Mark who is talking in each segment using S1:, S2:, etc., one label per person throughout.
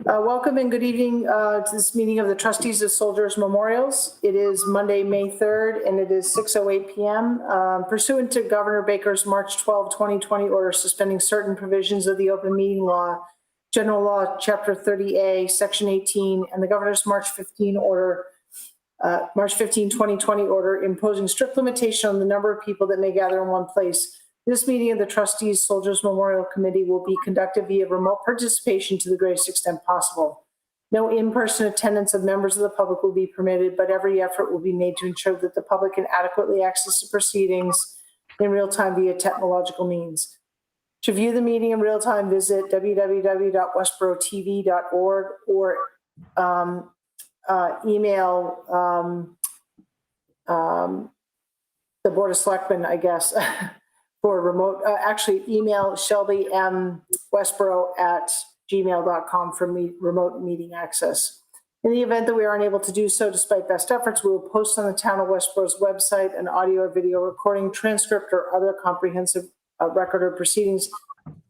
S1: Welcome and good evening to this meeting of the Trustees of Soldiers Memorials. It is Monday, May 3rd, and it is 6:08 p.m. Pursuant to Governor Baker's March 12, 2020 order suspending certain provisions of the Open Meeting Law, General Law, Chapter 30A, Section 18, and the Governor's March 15, 2020 order imposing strict limitation on the number of people that may gather in one place. This meeting of the Trustees Soldiers Memorial Committee will be conducted via remote participation to the greatest extent possible. No in-person attendance of members of the public will be permitted, but every effort will be made to ensure that the public can adequately access the proceedings in real time via technological means. To view the meeting in real time, visit www.westborotv.org or email the Board of Selectmen, I guess. For remote, actually email Shelby M. Westboro@gmail.com for remote meeting access. In the event that we are unable to do so, despite best efforts, we will post on the Town of Westboro's website an audio or video recording, transcript, or other comprehensive record of proceedings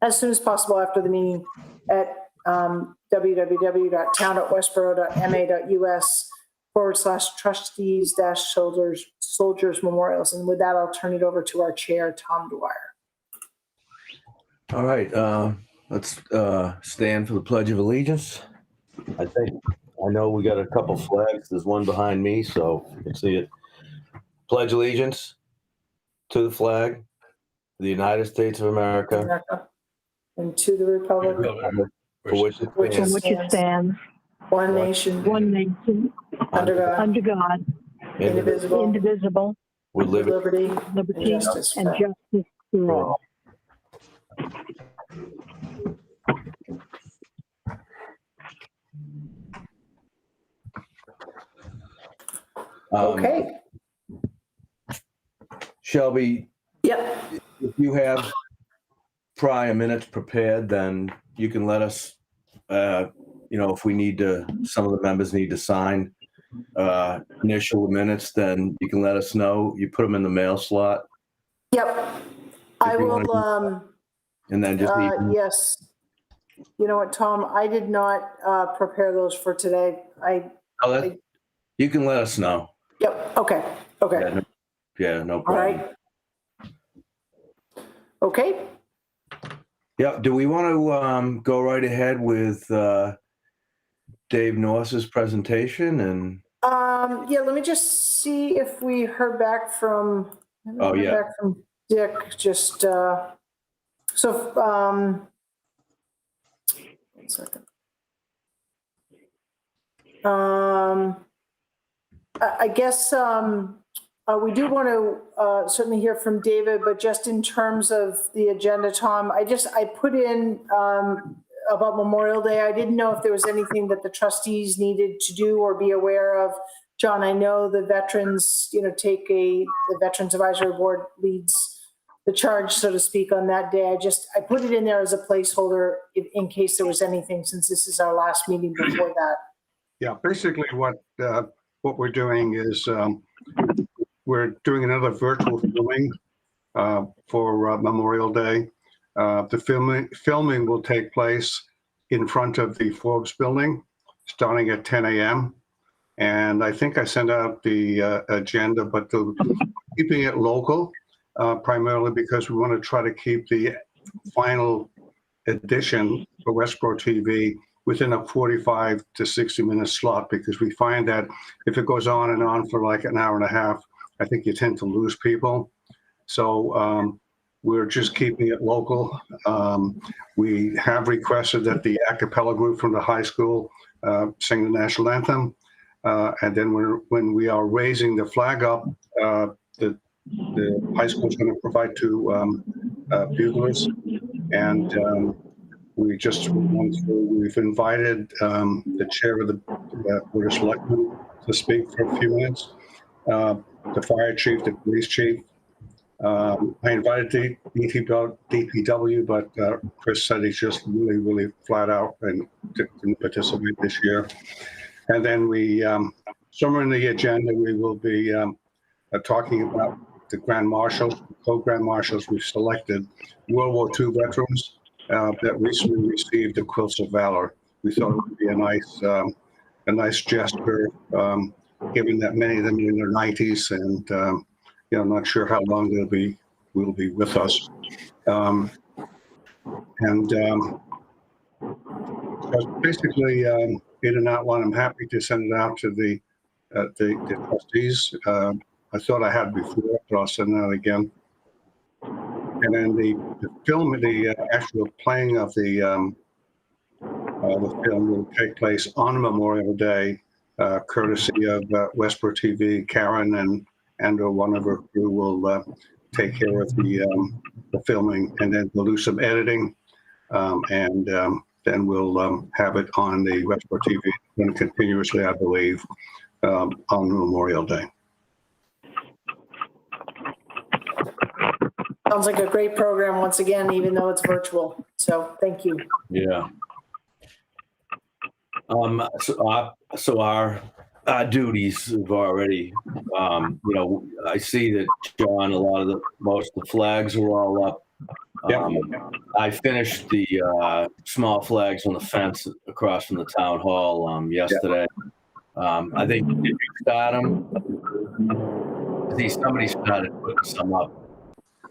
S1: as soon as possible after the meeting at www.town.westboro.ma.us/trustees-soldiers memorials. And with that, I'll turn it over to our chair, Tom Dwyer.
S2: All right, let's stand for the Pledge of Allegiance. I know we got a couple flags. There's one behind me, so you can see it. Pledge allegiance to the flag of the United States of America.
S1: And to the republic
S2: for which
S1: it stands, one nation, under God, indivisible, with liberty and justice for all. Okay.
S2: Shelby,
S1: yep.
S2: If you have prior minutes prepared, then you can let us, if we need to, some of the members need to sign initial minutes, then you can let us know. You put them in the mail slot.
S1: Yep. I will.
S2: And then just
S1: yes. You know what, Tom? I did not prepare those for today.
S2: You can let us know.
S1: Yep. Okay.
S2: Yeah, no problem.
S1: All right. Okay.
S2: Yeah. Do we want to go right ahead with Dave Norris's presentation? And
S1: yeah, let me just see if we heard back from. Back from Dick. Just one second. I guess we do want to certainly hear from David, but just in terms of the agenda, Tom, I put in about Memorial Day. I didn't know if there was anything that the trustees needed to do or be aware of. John, I know the veterans, the Veterans Advisory Board leads the charge, so to speak, on that day. I put it in there as a placeholder in case there was anything, since this is our last meeting before that.
S3: Yeah, basically what we're doing is we're doing another virtual filming for Memorial Day. The filming will take place in front of the Forbes building starting at 10 a.m. And I think I sent out the agenda, but keeping it local, primarily because we want to try to keep the final edition for Westboro TV within a 45 to 60 minute slot, because we find that if it goes on and on for like an hour and a half, I think you tend to lose people. So we're just keeping it local. We have requested that the a cappella group from the high school sing the national anthem. And then when we are raising the flag up, the high school is going to provide two buglers. And we've invited the chair of the Board of Selectmen to speak for a few minutes, the fire chief, the police chief. I invited the DPW, but Chris said he's just really flat out and didn't participate this year. And then somewhere in the agenda, we will be talking about the Grand Marshals, co-Grand Marshals we've selected, World War II veterans that recently received the Quilts of Valor. we thought it would be a nice gesture, given that many of them are in their 90s, and I'm not sure how long will be with us. So basically, in an outline, I'm happy to send it out to the trustees. I thought I had before, but I'll send it out again. And then the actual playing of the film will take place on Memorial Day, courtesy of Westboro TV. Karen and one of her crew will take care of the filming, and then we'll do some editing, and then we'll have it on the Westboro TV continuously, I believe, on Memorial Day.
S1: Sounds like a great program once again, even though it's virtual. So thank you.
S2: Yeah. So our duties have already, I see that, John, most of the flags are all up. I finished the small flags on the fence across from the town hall yesterday. I think, did you start them? I think somebody started putting some up,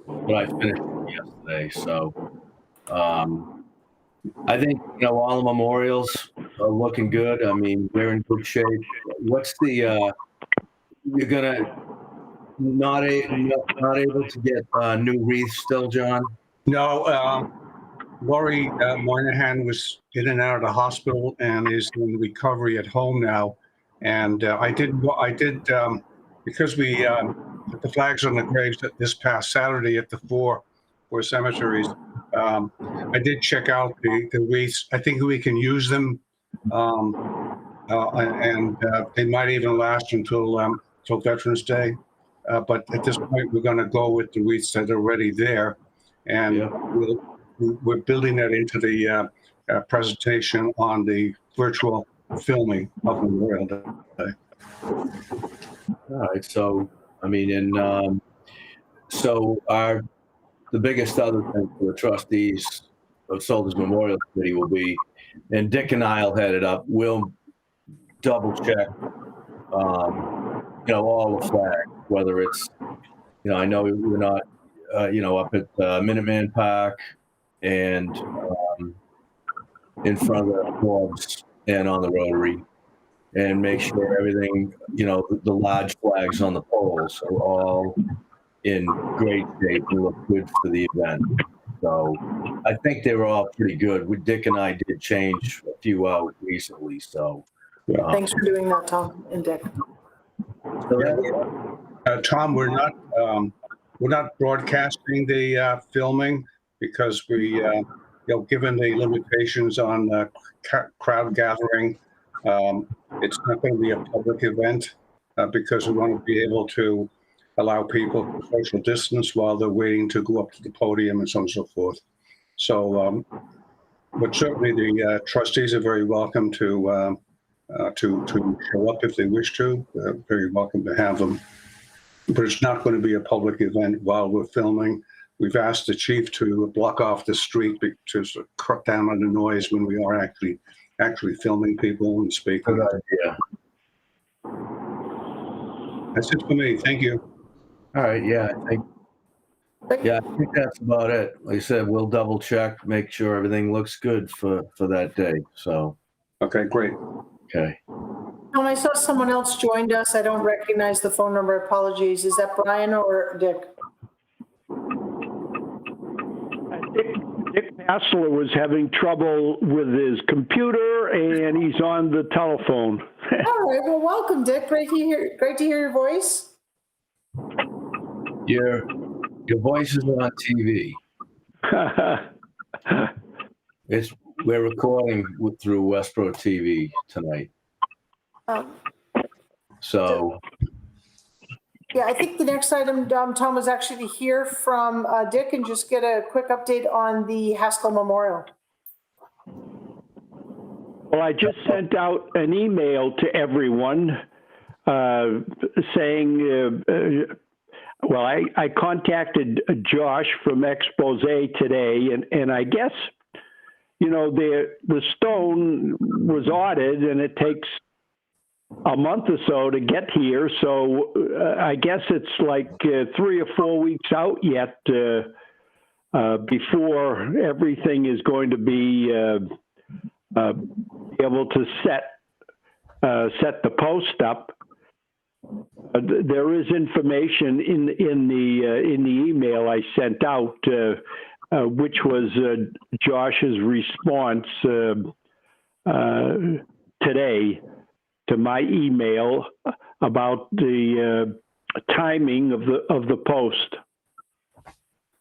S2: but I finished them yesterday. So I think, all the memorials are looking good. I mean, they're in good shape. What's the, you're gonna not able to get new wreaths still, John?
S3: No, Lori Moynihan was in and out of the hospital and is in recovery at home now. And I did because we put the flags on the graves this past Saturday at the four cemeteries. I did check out the wreaths. I think we can use them, and they might even last until Veterans Day. But at this point, we're going to go with the wreaths that are already there, and we're building that into the presentation on the virtual filming of Memorial Day.
S2: All right. So, I mean, the biggest other thing for the trustees of Soldiers Memorial Committee will be, and Dick and I'll head it up, we'll double check, all the flags, whether it's, I know we're not, up at Minuteman Park and in front of the clubs and on the Rotary, and make sure everything, the large flags on the poles are all in great shape and look good for the event. So I think they were all pretty good. Dick and I did change a few out recently. So
S1: Thanks for doing that, Tom and Dick.
S3: Tom, we're not broadcasting the filming because we, given the limitations on crowd gathering, it's not going to be a public event because we want to be able to allow people to social distance while they're waiting to go up to the podium and so on and so forth. So, but certainly the trustees are very welcome to show up if they wish to. Very welcome to have them. But it's not going to be a public event while we're filming. We've asked the chief to block off the street to cut down on the noise when we are actually filming people and speaking.
S2: good idea.
S3: That's it for me. Thank you.
S2: All right. Yeah, I think that's about it. Like I said, we'll double check, make sure everything looks good for that day. So.
S3: Okay, great.
S2: Okay.
S1: I saw someone else joined us. I don't recognize the phone number. Apologies. Is that Brian or Dick?
S4: Dick Haskell was having trouble with his computer, and he's on the telephone.
S1: All right. Well, welcome, Dick. Great to hear your voice.
S2: Your voice is on TV. We're recording through Westboro TV tonight. So.
S1: Yeah, I think the next item, Tom, was actually to hear from Dick and just get a quick update on the Haskell Memorial.
S4: Well, I just sent out an email to everyone saying, I contacted Josh from Expose today, and I guess the stone was ordered, and it takes a month or so to get here. So I guess it's like 3 or 4 weeks out yet before everything is going to be able to set the post up. There is information in the email I sent out, which was Josh's response today to my email about the timing of the post.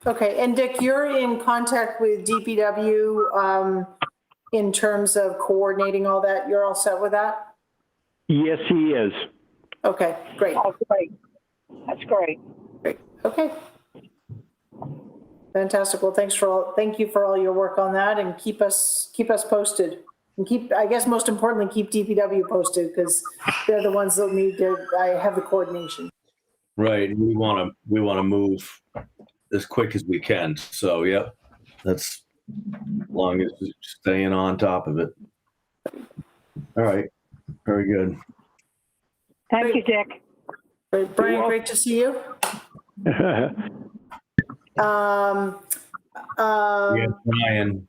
S1: Okay, and Dick, you're in contact with DPW in terms of coordinating all that. You're all set with that?
S4: Yes, he is.
S1: Okay, great.
S5: Oh, great. That's great.
S1: Great. Okay. Fantastic. Well, thank you for all your work on that, and keep us posted. And I guess most importantly, keep DPW posted, because they're the ones that need to have the coordination.
S2: Right. We want to move as quick as we can. So, yep, that's as long as we're staying on top of it. All right. Very good.
S5: Thank you, Dick.
S1: Great. Brian, great to see you.
S2: Yeah, Brian.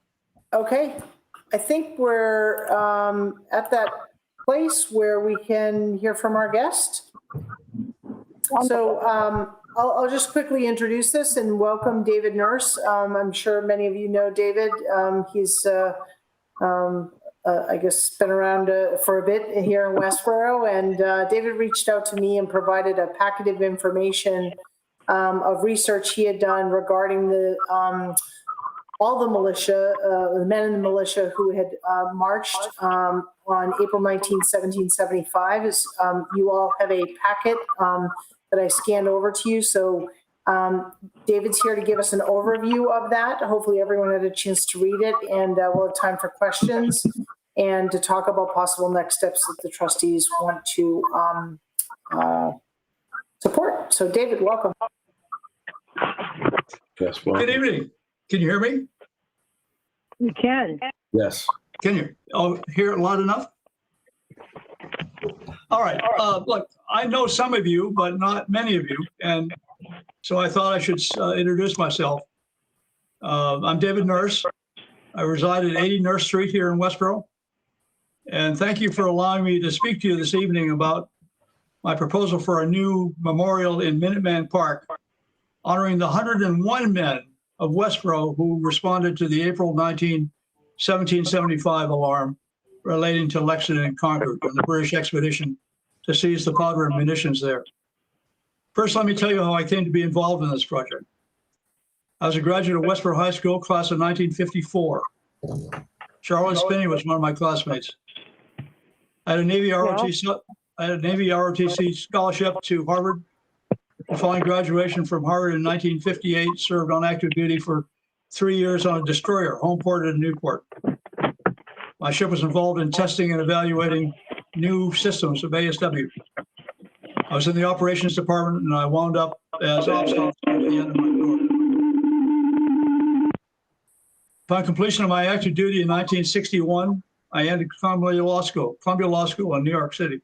S1: Okay. I think we're at that place where we can hear from our guest. So I'll just quickly introduce this and welcome David Norris. I'm sure many of you know David. He's, I guess, been around for a bit here in Westboro. And David reached out to me and provided a packet of information of research he had done regarding all the militia, the men in the militia who had marched on April 19, 1775. You all have a packet that I scanned over to you. So David's here to give us an overview of that. Hopefully everyone had a chance to read it, and we'll have time for questions and to talk about possible next steps that the trustees want to support. So David, welcome.
S2: Yes, well,
S6: Good evening. Can you hear me?
S5: You can.
S2: yes.
S6: Can you hear it loud enough? All right. Look, I know some of you, but not many of you. And so I thought I should introduce myself. I'm David Norris. I reside at 80 North Street here in Westboro. And thank you for allowing me to speak to you this evening about my proposal for a new memorial in Minuteman Park, honoring the 101 men of Westboro who responded to the April 19, 1775 alarm relating to Lexington and Concord and the British expedition to seize the powder and munitions there. First, let me tell you how I came to be involved in this project. I was a graduate of Westboro High School, class of 1954. Charlotte Spinney was one of my classmates. I had a Navy ROTC scholarship to Harvard. And following graduation from Harvard in 1958, served on active duty for 3 years on a destroyer, homeported in Newport. My ship was involved in testing and evaluating new systems of ASW. I was in the operations department, and I wound up as ops officer at the end of my career. Upon completion of my active duty in 1961, I entered Columbia Law School in New York City.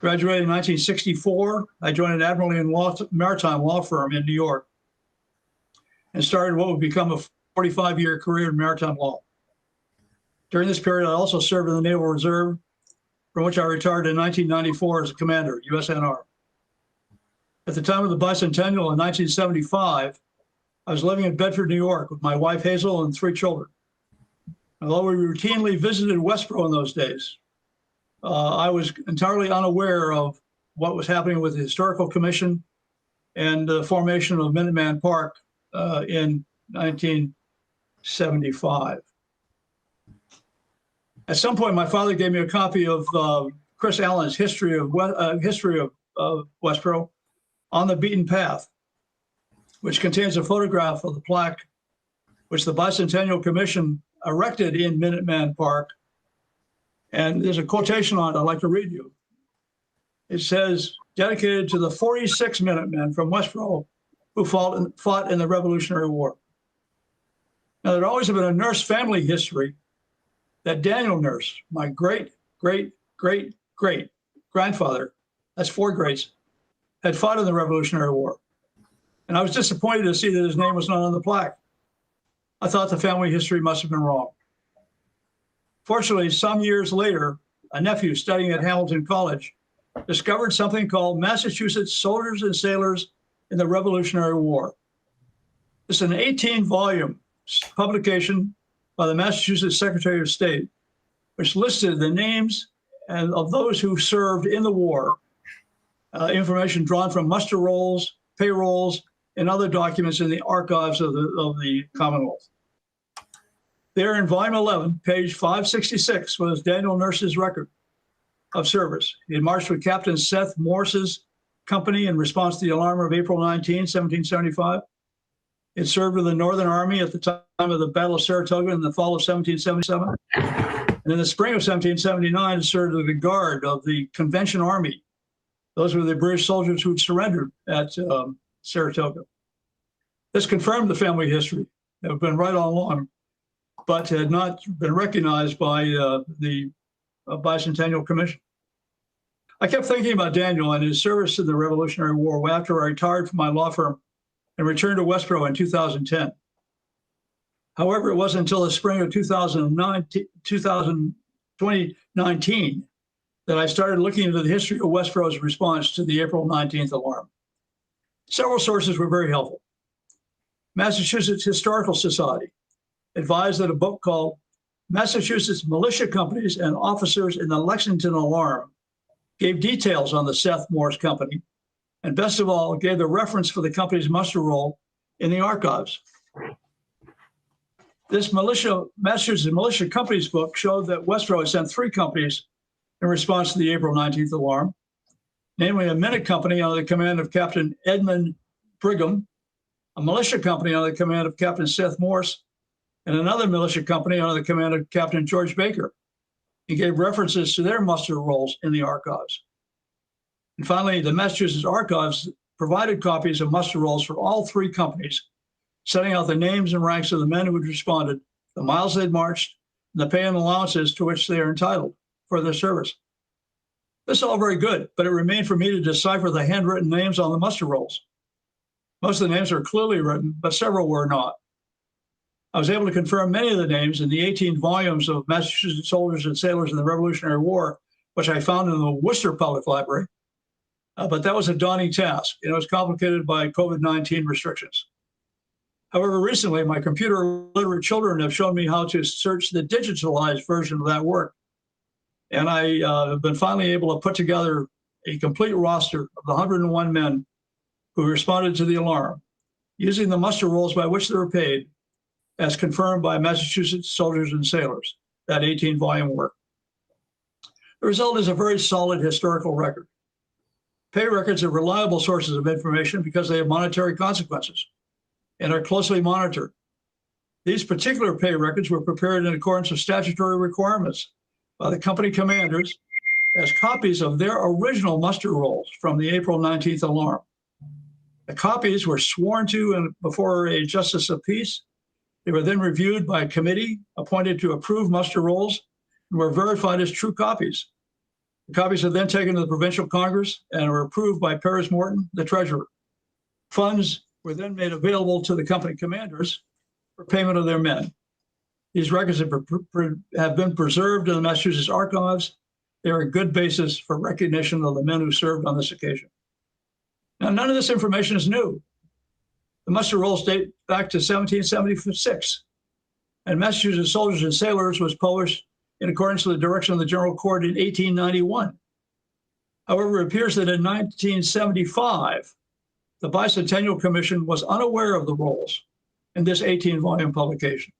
S6: Graduated in 1964, I joined an Admiralty and Maritime law firm in New York and started what would become a 45-year career in maritime law. During this period, I also served in the Naval Reserve, from which I retired in 1994 as a commander, USNR. At the time of the bicentennial in 1975, I was living in Bedford, New York with my wife Hazel and 3 children. Although we routinely visited Westboro in those days, I was entirely unaware of what was happening with the Historical Commission and the formation of Minuteman Park in 1975. At some point, my father gave me a copy of Chris Allen's History of Westboro, On the Beaten Path, which contains a photograph of the plaque which the Bicentennial Commission erected in Minuteman Park. And there's a quotation on it I'd like to read you. It says, dedicated to the 46 Minutemen from Westboro who fought in the Revolutionary War. Now, there'd always been a Nurse family history that Daniel Nurse, my great grandfather, that's 4 greats, had fought in the Revolutionary War. And I was disappointed to see that his name was not on the plaque. I thought the family history must have been wrong. Fortunately, some years later, a nephew studying at Hamilton College discovered something called Massachusetts Soldiers and Sailors in the Revolutionary War. It's an 18-volume publication by the Massachusetts Secretary of State, which listed the names of those who served in the war, information drawn from muster rolls, payrolls, and other documents in the archives of the Commonwealth. There in volume 11, page 566, was Daniel Nurse's record of service. He had marched with Captain Seth Morse's company in response to the alarm of April 19, 1775. He had served with the Northern Army at the time of the Battle of Saratoga in the fall of 1777. And in the spring of 1779, he served with the Guard of the Convention Army. Those were the British soldiers who had surrendered at Saratoga. This confirmed the family history. It had been right all along, but had not been recognized by the Bicentennial Commission. I kept thinking about Daniel and his service to the Revolutionary War after I retired from my law firm and returned to Westboro in 2010. However, it wasn't until the spring of 2019 that I started looking into the history of Westboro's response to the April 19th alarm. Several sources were very helpful. Massachusetts Historical Society advised that a book called Massachusetts Militia Companies and Officers in the Lexington Alarm gave details on the Seth Morse Company, and best of all, gave the reference for the company's muster roll in the archives. This Massachusetts Militia Companies book showed that Westboro had sent 3 companies in response to the April 19th alarm, namely a minute company under the command of Captain Edmund Brigham, a militia company under the command of Captain Seth Morse, and another militia company under the command of Captain George Baker. He gave references to their muster rolls in the archives. And finally, the Massachusetts Archives provided copies of muster rolls for all 3 companies, setting out the names and ranks of the men who had responded, the miles they'd marched, and the pay and allowances to which they are entitled for their service. This is all very good, but it remained for me to decipher the handwritten names on the muster rolls. Most of the names are clearly written, but several were not. I was able to confirm many of the names in the 18 volumes of Massachusetts Soldiers and Sailors in the Revolutionary War, which I found in the Worcester Public Library. But that was a daunting task, and it was complicated by COVID-19 restrictions. However, recently, my computer literate children have shown me how to search the digitalized version of that work. And I have been finally able to put together a complete roster of the 101 men who responded to the alarm, using the muster rolls by which they were paid, as confirmed by Massachusetts Soldiers and Sailors, that 18-volume work. The result is a very solid historical record. Pay records are reliable sources of information because they have monetary consequences and are closely monitored. These particular pay records were prepared in accordance with statutory requirements by the company commanders as copies of their original muster rolls from the April 19th alarm. The copies were sworn to before a justice of peace. They were then reviewed by a committee appointed to approve muster rolls and were verified as true copies. The copies are then taken to the provincial Congress and were approved by Paris Morton, the treasurer. Funds were then made available to the company commanders for payment of their men. These records have been preserved in the Massachusetts Archives. They are a good basis for recognition of the men who served on this occasion. Now, none of this information is new. The muster rolls date back to 1776, and Massachusetts Soldiers and Sailors was published in accordance with the direction of the General Court in 1891. However, it appears that in 1975, the Bicentennial Commission was unaware of the rolls in this 18-volume publication.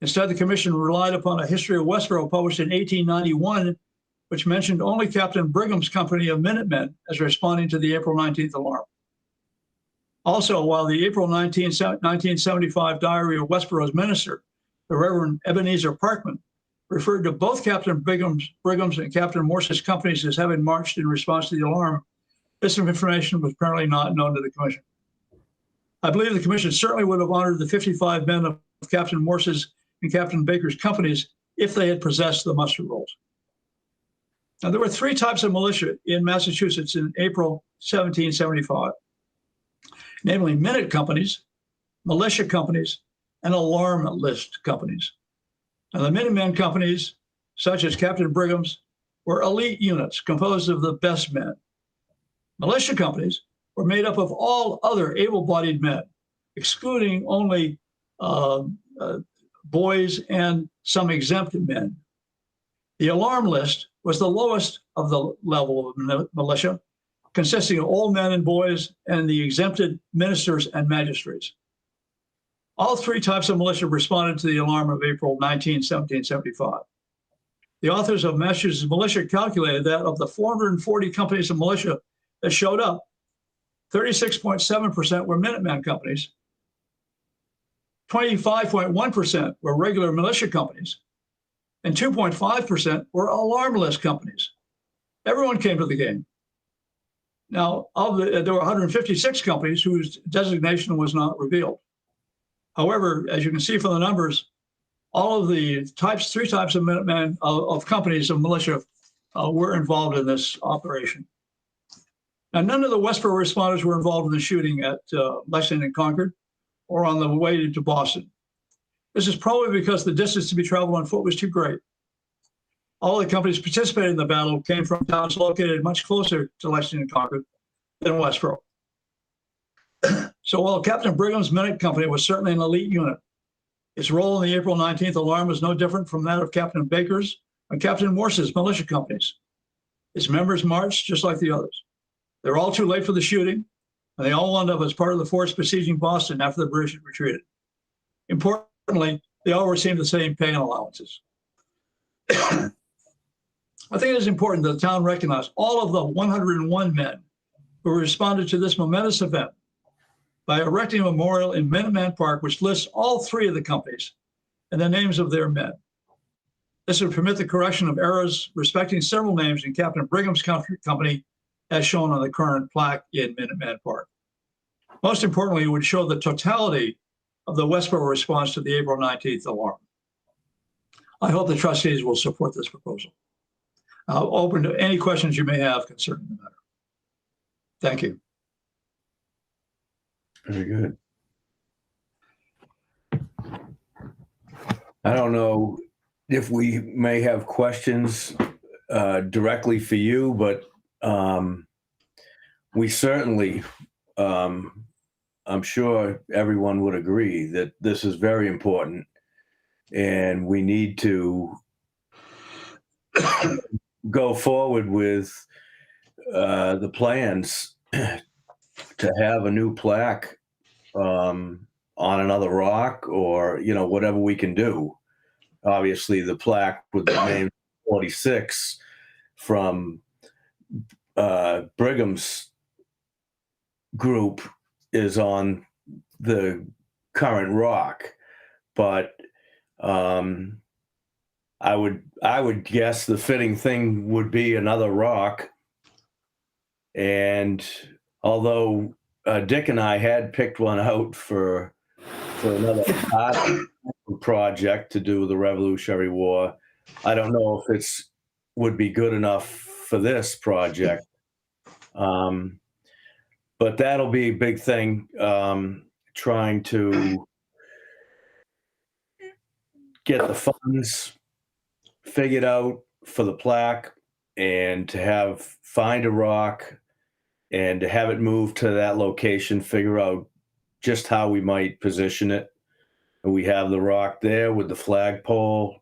S6: Instead, the commission relied upon a history of Westboro published in 1891, which mentioned only Captain Brigham's company of Minutemen as responding to the April 19th alarm. Also, while the April 1975 diary of Westboro's minister, the Reverend Ebenezer Parkman, referred to both Captain Brigham's and Captain Morse's companies as having marched in response to the alarm, this information was apparently not known to the commission. I believe the commission certainly would have honored the 55 men of Captain Morse's and Captain Baker's companies if they had possessed the muster rolls. Now, there were three types of militia in Massachusetts in April 1775, namely minute companies, militia companies, and alarm list companies. Now, the Minutemen companies, such as Captain Brigham's, were elite units composed of the best men. Militia companies were made up of all other able-bodied men, excluding only boys and some exempt men. The alarm list was the lowest of the level of militia, consisting of old men and boys and the exempted ministers and magistrates. All three types of militia responded to the alarm of April 19, 1775. The authors of Massachusetts Militia calculated that of the 440 companies of militia that showed up, 36.7% were Minutemen companies, 25.1% were regular militia companies, and 2.5% were alarm list companies. Everyone came to the game. Now, there were 156 companies whose designation was not revealed. However, as you can see from the numbers, all of the three types of Minutemen, of companies of militia were involved in this operation. Now, none of the Westboro responders were involved in the shooting at Lexington and Concord or on the way to Boston. This is probably because the distance to be traveled on foot was too great. All the companies participating in the battle came from towns located much closer to Lexington and Concord than Westboro. So while Captain Brigham's Minute Company was certainly an elite unit, its role in the April 19th alarm was no different from that of Captain Baker's and Captain Morse's militia companies. Its members marched just like the others. They were all too late for the shooting, and they all wound up as part of the force besieging Boston after the British had retreated. Importantly, they all received the same pay and allowances. I think it is important that the town recognize all of the 101 men who responded to this momentous event by erecting a memorial in Minuteman Park, which lists all three of the companies and the names of their men. This would permit the correction of errors respecting several names in Captain Brigham's company, as shown on the current plaque in Minuteman Park. Most importantly, it would show the totality of the Westboro response to the April 19th alarm. I hope the trustees will support this proposal. I'll open to any questions you may have concerning the matter. Thank you.
S2: Very good. I don't know if we may have questions directly for you, but we certainly, I'm sure everyone would agree that this is very important and we need to go forward with the plans to have a new plaque on another rock, or whatever we can do. Obviously, the plaque with the name 46 from Brigham's group is on the current rock, but I would guess the fitting thing would be another rock. And although Dick and I had picked one out for another project to do with the Revolutionary War, I don't know if it's would be good enough for this project. But that'll be a big thing, trying to get the funds figured out for the plaque and to find a rock and to have it moved to that location, figure out just how we might position it. And we have the rock there with the flagpole.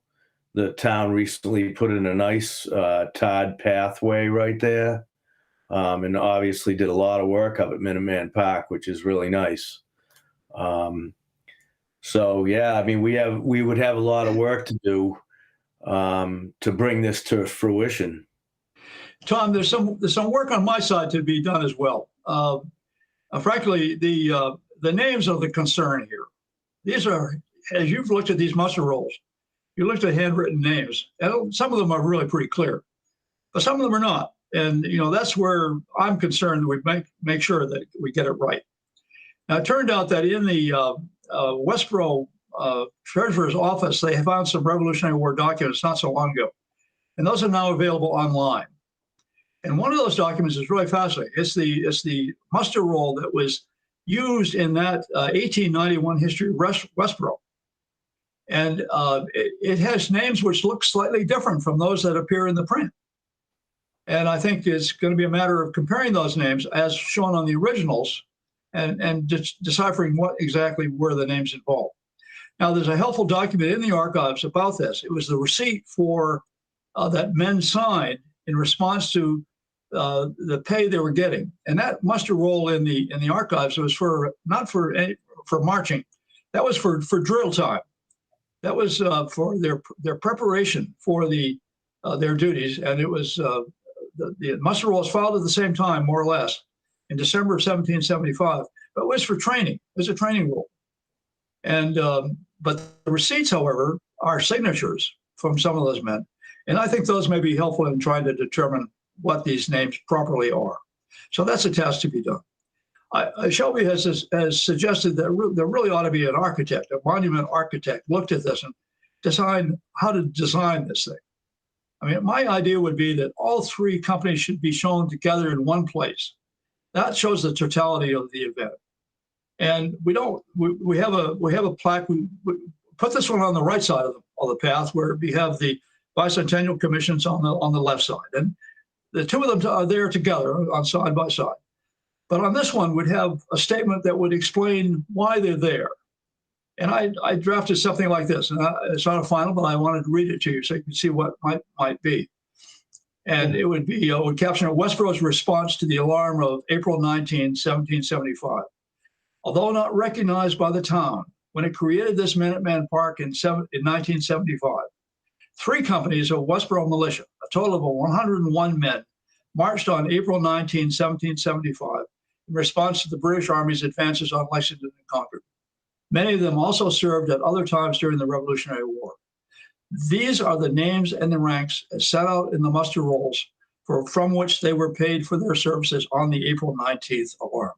S2: The town recently put in a nice tarred pathway right there. And obviously did a lot of work up at Minuteman Park, which is really nice. So yeah, I mean, we would have a lot of work to do to bring this to fruition.
S6: Tom, there's some work on my side to be done as well. Frankly, the names of the concern here, these are, as you've looked at these muster rolls, you looked at handwritten names, and some of them are really pretty clear, but some of them are not. And that's where I'm concerned that we make sure that we get it right. Now, it turned out that in the Westboro treasurer's office, they found some Revolutionary War documents not so long ago. And those are now available online. And one of those documents is really fascinating. It's the muster roll that was used in that 1891 history of Westboro. And it has names which look slightly different from those that appear in the print. And I think it's going to be a matter of comparing those names as shown on the originals and deciphering what exactly were the names involved. Now, there's a helpful document in the archives about this. It was the receipt for that men signed in response to the pay they were getting. And that muster roll in the archives was not for marching. That was for drill time. That was for their preparation for their duties. And it was the muster roll was filed at the same time, more or less, in December of 1775. But it was for training. It was a training roll. And but the receipts, however, are signatures from some of those men. And I think those may be helpful in trying to determine what these names properly are. So that's a task to be done. Shelby has suggested that there really ought to be an architect, a monument architect, looked at this and decide how to design this thing. I mean, my idea would be that all three companies should be shown together in one place. That shows the totality of the event. And we have a plaque. We put this one on the right side of the path where we have the bicentennial commissions on the left side. And the two of them are there together on side by side. But on this one, we'd have a statement that would explain why they're there. And I drafted something like this. And it's not a final, but I wanted to read it to you so you can see what might be. And it would caption Westboro's response to the alarm of April 19, 1775. Although not recognized by the town when it created this Minuteman Park in 1975, three companies of Westboro Militia, a total of 101 men, marched on April 19, 1775, in response to the British Army's advances on Lexington and Concord. Many of them also served at other times during the Revolutionary War. These are the names and the ranks as set out in the muster rolls from which they were paid for their services on the April 19th alarm.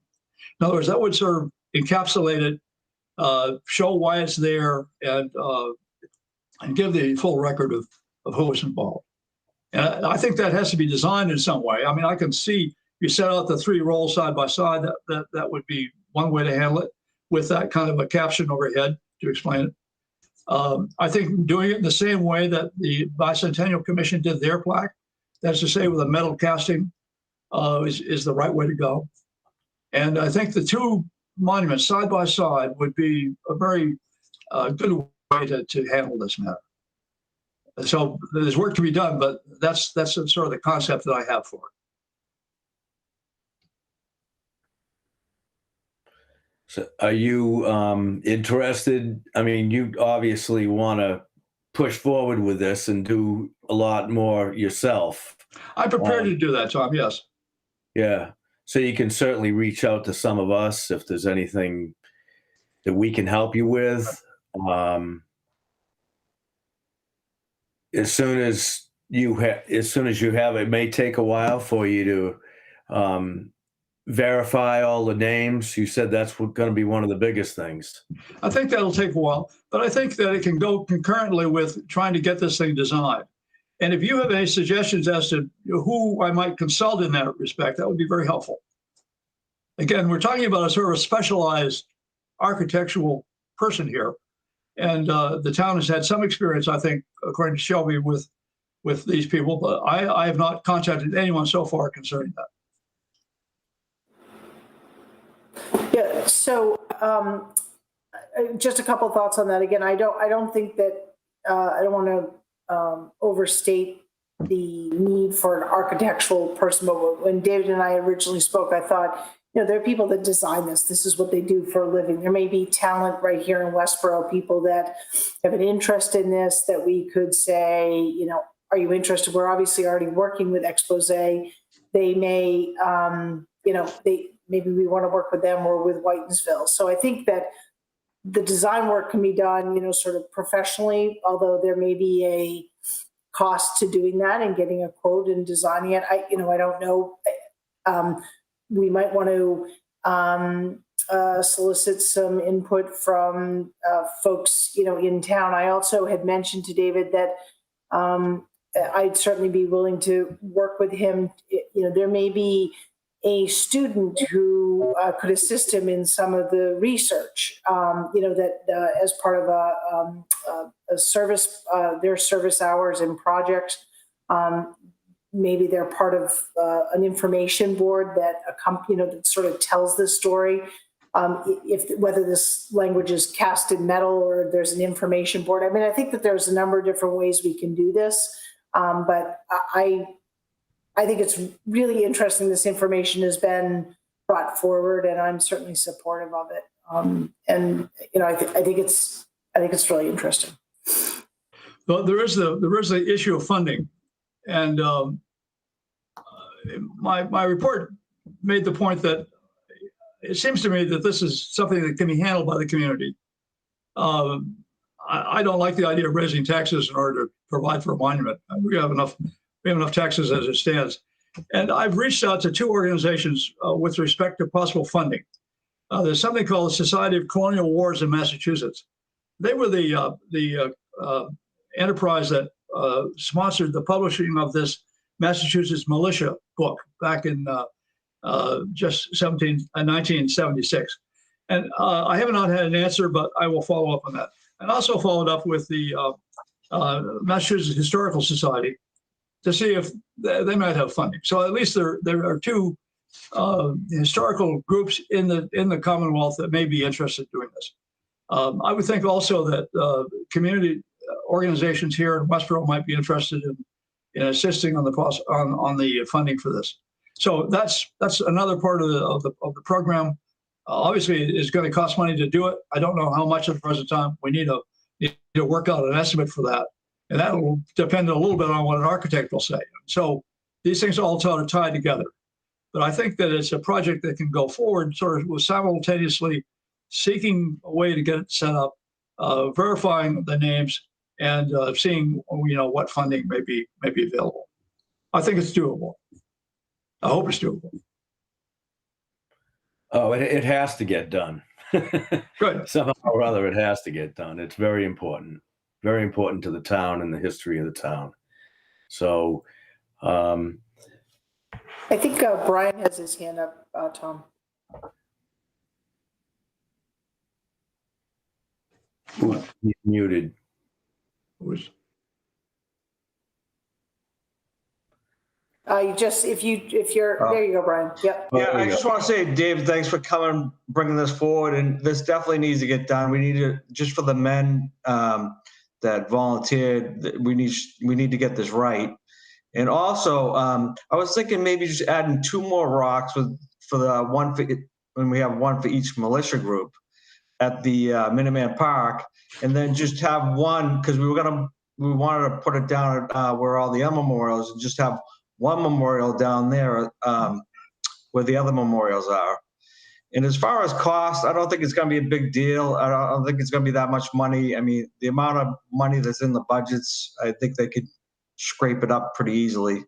S6: In other words, that would sort of encapsulate it, show why it's there, and give the full record of who was involved. And I think that has to be designed in some way. I mean, I can see you set out the three rolls side by side. That would be one way to handle it, with that kind of a caption overhead to explain it. I think doing it in the same way that the Bicentennial Commission did their plaque, that's to say with a metal casting, is the right way to go. And I think the two monuments side by side would be a very good way to handle this matter. So there's work to be done, but that's sort of the concept that I have for it.
S2: So are you interested? I mean, you obviously want to push forward with this and do a lot more yourself.
S6: I'm prepared to do that, Tom, yes.
S2: Yeah. So you can certainly reach out to some of us if there's anything that we can help you with. As soon as you have, it may take a while for you to verify all the names. You said that's going to be one of the biggest things.
S6: I think that'll take a while, but I think that it can go concurrently with trying to get this thing designed. And if you have any suggestions as to who I might consult in that respect, that would be very helpful. Again, we're talking about a sort of specialized architectural person here. And the town has had some experience, I think, according to Shelby, with these people, but I have not contacted anyone so far concerning that.
S1: Yeah, so just a couple of thoughts on that. Again, I don't think that, I don't want to overstate the need for an architectural person, but when David and I originally spoke, I thought, there are people that design this. This is what they do for a living. There may be talent right here in Westboro, people that have an interest in this, that we could say, are you interested? We're obviously already working with Expose. They may, maybe we want to work with them or with Whitensville. So I think that the design work can be done, sort of professionally, although there may be a cost to doing that and getting a quote and designing it. I don't know. We might want to solicit some input from folks, in town. I also had mentioned to David that I'd certainly be willing to work with him. There may be a student who could assist him in some of the research, that as part of a service, their service hours and projects. Maybe they're part of an information board that that sort of tells the story. Whether this language is cast in metal or there's an information board. I mean, I think that there's a number of different ways we can do this, but I think it's really interesting. This information has been brought forward, and I'm certainly supportive of it. I think it's really interesting.
S6: Well, there is the issue of funding, and my report made the point that it seems to me that this is something that can be handled by the community. I don't like the idea of raising taxes in order to provide for a monument. We have enough taxes as it stands. And I've reached out to two organizations with respect to possible funding. There's something called the Society of Colonial Wars in Massachusetts. They were the enterprise that sponsored the publishing of this Massachusetts Militia book back in just 1976. And I have not had an answer, but I will follow up on that. And also followed up with the Massachusetts Historical Society to see if they might have funding. So at least there are two historical groups in the Commonwealth that may be interested in doing this. I would think also that community organizations here in Westboro might be interested in assisting on the funding for this. So that's another part of the program. Obviously, it's going to cost money to do it. I don't know how much at the present time. We need to work out an estimate for that, and that will depend a little bit on what an architect will say. So these things all sort of tie together. But I think that it's a project that can go forward, sort of with simultaneously seeking a way to get it set up, verifying the names, and seeing what funding may be available. I think it's doable. I hope it's doable.
S2: Oh, it has to get done.
S6: Good.
S2: Somehow or other, it has to get done. It's very important to the town and the history of the town. So,
S1: I think Brian has his hand up, Tom.
S2: He's muted.
S1: If you're there you go, Brian. Yep.
S7: Yeah, I just want to say, Dave, thanks for bringing this forward, and this definitely needs to get done. We need to, just for the men that volunteered, we need to get this right. And also, I was thinking maybe just adding 2 more rocks for the one when we have one for each militia group at the Minuteman Park, and then just have one, because we wanted to put it down at where all the other memorials, and just have one memorial down there where the other memorials are. And as far as cost, I don't think it's going to be a big deal. I don't think it's going to be that much money. I mean, the amount of money that's in the budgets, I think they could scrape it up pretty easily.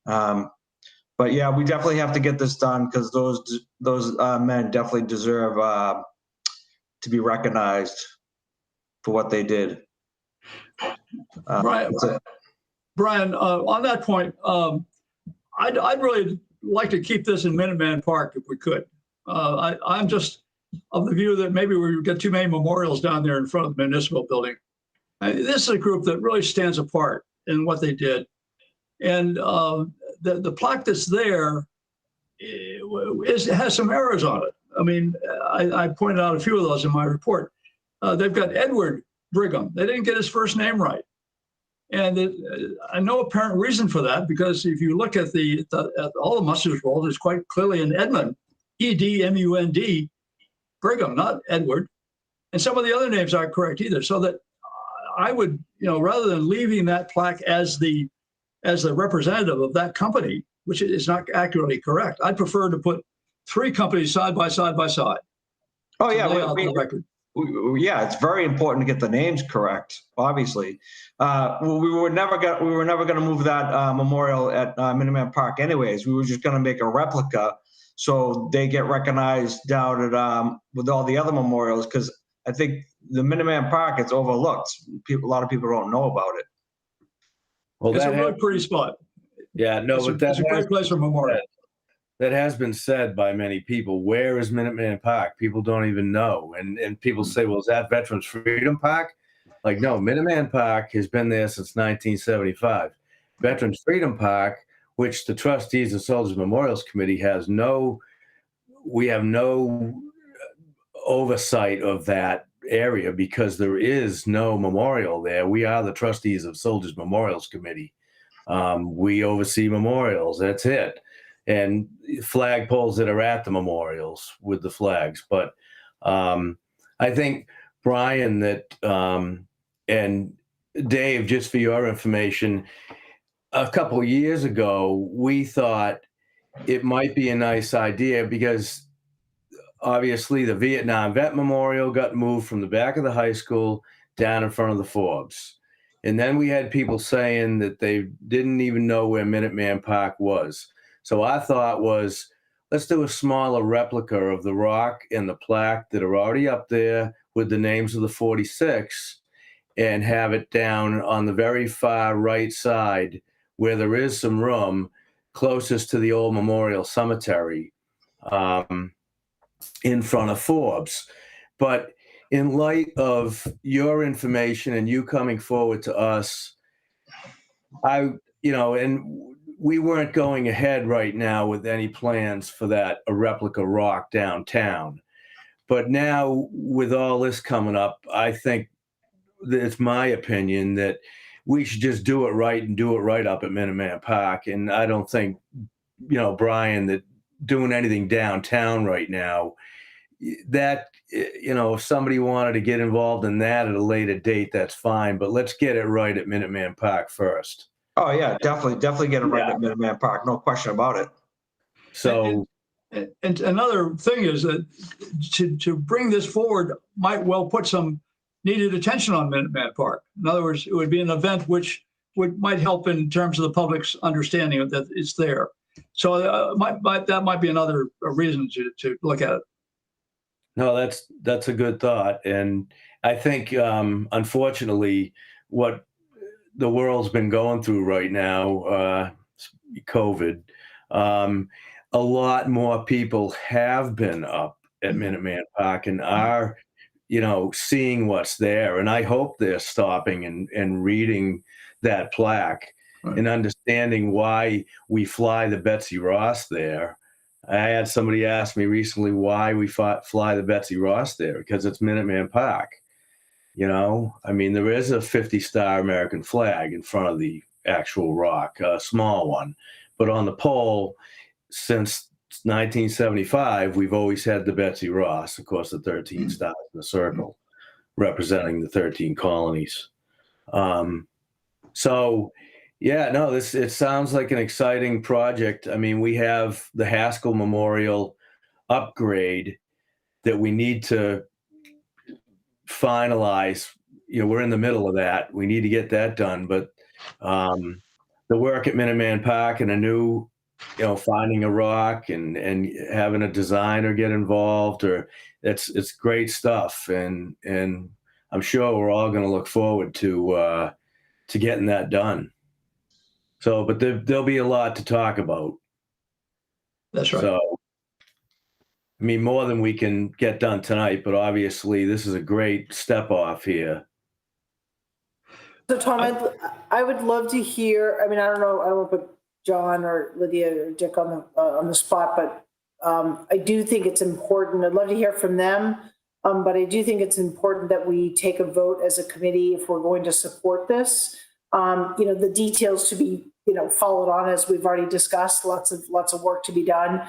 S7: But yeah, we definitely have to get this done, because those men definitely deserve to be recognized for what they did.
S6: Brian, on that point, I'd really like to keep this in Minuteman Park if we could. I'm just of the view that maybe we get too many memorials down there in front of the municipal building. This is a group that really stands apart in what they did. And the plaque that's there has some errors on it. I mean, I pointed out a few of those in my report. They've got Edward Brigham. They didn't get his first name right. And I know apparent reason for that, because if you look at at all the muster's roll, there's quite clearly an Edmund, E-D-M-U-N-D, Brigham, not Edward. And some of the other names aren't correct either. So that I would, rather than leaving that plaque as the representative of that company, which is not accurately correct, I'd prefer to put 3 companies side by side by side.
S7: Oh yeah,
S6: the record.
S7: Yeah, it's very important to get the names correct. Obviously, we were never going to move that memorial at Minuteman Park. Anyways, we were just going to make a replica so they get recognized down at with all the other memorials. Because I think the Minuteman Park, it's overlooked. A lot of people don't know about it.
S2: Well,
S6: It's a
S2: that
S6: really
S2: has,
S6: pretty spot.
S2: yeah, no,
S6: It's a,
S2: but that
S6: it's a
S2: has,
S6: great place for memorial.
S2: that has been said by many people. Where is Minuteman Park? People don't even know. And people say, well, is that Veterans Freedom Park? Like, no, Minuteman Park has been there since 1975. Veterans Freedom Park, which the Trustees of Soldiers Memorials Committee has we have no oversight of that area because there is no memorial there. We are the Trustees of Soldiers Memorials Committee. We oversee memorials. That's it. And flagpoles that are at the memorials with the flags. But I think, Brian, that and Dave, just for your information, a couple of years ago, we thought it might be a nice idea because obviously the Vietnam Vet Memorial got moved from the back of the high school down in front of the Forbes. And then we had people saying that they didn't even know where Minuteman Park was. So our thought was, let's do a smaller replica of the rock and the plaque that are already up there with the names of the 46 and have it down on the very far right side where there is some room closest to the old Memorial Cemetery in front of Forbes. But in light of your information and you coming forward to us, and we weren't going ahead right now with any plans for a replica rock downtown. But now with all this coming up, I think that it's my opinion that we should just do it right and do it right up at Minuteman Park. And I don't think, Brian, that doing anything downtown right now, that, if somebody wanted to get involved in that at a later date, that's fine. But let's get it right at Minuteman Park first.
S7: Oh yeah, definitely get it right at Minuteman Park. No question about it.
S2: So,
S6: and another thing is that to bring this forward might well put some needed attention on Minuteman Park. In other words, it would be an event which might help in terms of the public's understanding that it's there. So that might be another reason to look at it.
S2: no, that's a good thought. And I think, unfortunately, what the world's been going through right now, COVID, a lot more people have been up at Minuteman Park and are, seeing what's there. And I hope they're stopping and reading that plaque and understanding why we fly the Betsy Ross there. I had somebody ask me recently why we fly the Betsy Ross there, because it's Minuteman Park. There is a 50-star American flag in front of the actual rock, a small one. But on the pole, since 1975, we've always had the Betsy Ross, of course, the 13 stars in the circle, representing the 13 colonies. It sounds like an exciting project. We have the Haskell Memorial upgrade that we need to finalize. We're in the middle of that. We need to get that done. But the work at Minuteman Park and a new, finding a rock and having a designer get involved, it's great stuff. And I'm sure we're all going to look forward to getting that done. So, but there'll be a lot to talk about.
S6: That's right.
S2: So, more than we can get done tonight, but obviously this is a great step off here.
S1: So Tom, I would love to hear, I don't know, I don't want to put John or Lydia or Dick on the spot, but I do think it's important. I'd love to hear from them. But I do think it's important that we take a vote as a committee if we're going to support this. The details to be, followed on, as we've already discussed, lots of work to be done.